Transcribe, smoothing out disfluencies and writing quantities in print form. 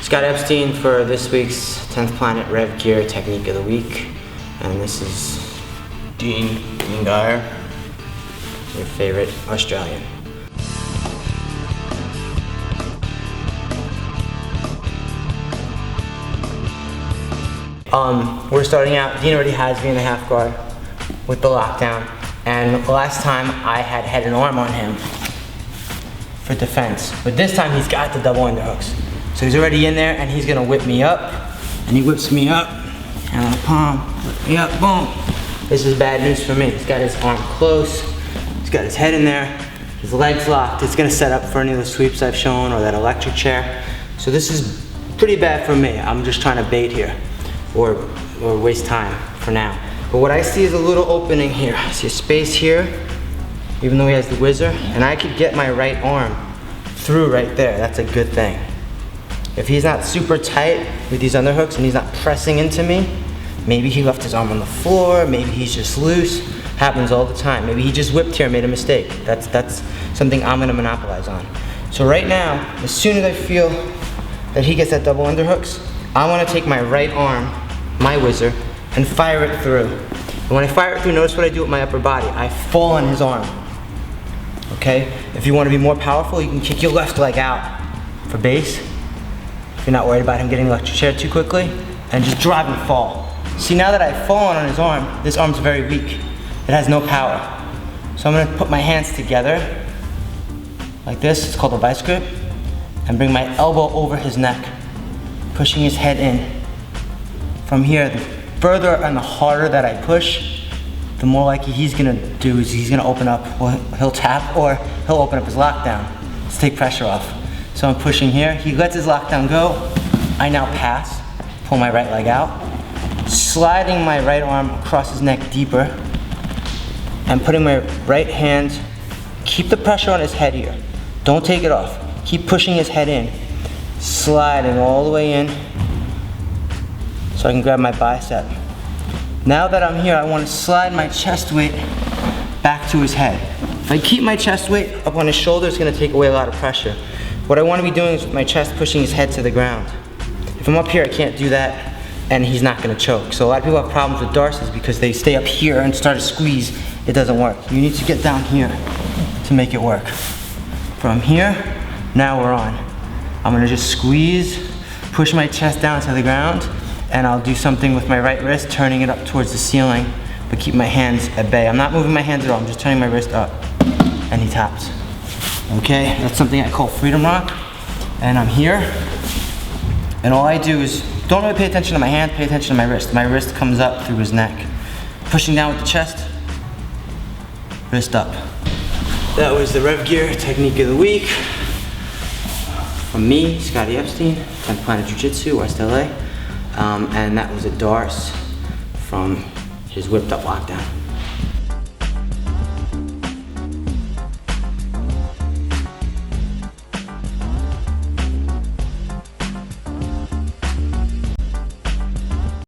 Scott Epstein for this week's 10th Planet Revgear Technique of the Week. And this is Dean Geyer, your favorite Australian. We're starting out. Dean already has me in the half guard with the lockdown. And last time I had an arm on him for defense. But this time he's got the double underhooks. So he's already in there and he's gonna whip me up. And he whips me up, and on the palm, whip me up, boom. This is bad news for me. He's got his arm close. He's got his head in there. His legs locked. It's gonna set up for any of the sweeps I've shown or that electric chair. So this is pretty bad for me. I'm just trying to bait here or waste time for now. But what I see is a little opening here. I see a space here, even though he has the whizzer, and I could get my right arm through right there. That's a good thing. If he's not super tight with these underhooks and he's not pressing into me, maybe he left his arm on the floor, maybe he's just loose. Happens all the time. Maybe he just whipped here and made a mistake. That's something I'm gonna monopolize on. So right now, as soon as I feel that he gets that double underhooks, I wanna take my right arm, my whizzer, and fire it through. And when I fire it through, notice what I do with my upper body. I fall on his arm, okay? If you wanna be more powerful, you can kick your left leg out for base. If you're not worried about him getting electric chair too quickly, and just drive and fall. See, now that I've fallen on his arm, this arm's very weak. It has no power. So I'm gonna put my hands together, like this, it's called a vice grip, and bring my elbow over his neck, pushing his head in. From here, the further and the harder that I push, the more likely he's gonna do is he's gonna open up, or he'll tap, or he'll open up his lockdown to take pressure off. So I'm pushing here, he lets his lockdown go, I now pass, pull my right leg out, sliding my right arm across his neck deeper, and putting my right hand, keep the pressure on his head here, don't take it off, keep pushing his head in, sliding all the way in, so I can grab my bicep. Now that I'm here, I want to slide my chest weight back to his head. If I keep my chest weight up on his shoulder, it's going to take away a lot of pressure. What I want to be doing is with my chest pushing his head to the ground. If I'm up here, I can't do that, and he's not going to choke. So a lot of people have problems with Darces because they stay up here and start to squeeze. It doesn't work. You need to get down here to make it work. From here, now we're on. I'm going to just squeeze, push my chest down to the ground, and I'll do something with my right wrist, turning it up towards the ceiling, but keep my hands at bay. I'm not moving my hands at all, I'm just turning my wrist up, and he taps. Okay, that's something I call freedom rock, and I'm here, and all I do is, don't really pay attention to my hand, pay attention to my wrist. My wrist comes up through his neck. Pushing down with the chest, wrist up. That was the Revgear Technique of the Week. From me, Scotty Epstein, 10th Planet Jiu Jitsu, West LA. And that was a Darce from his whipped up lockdown.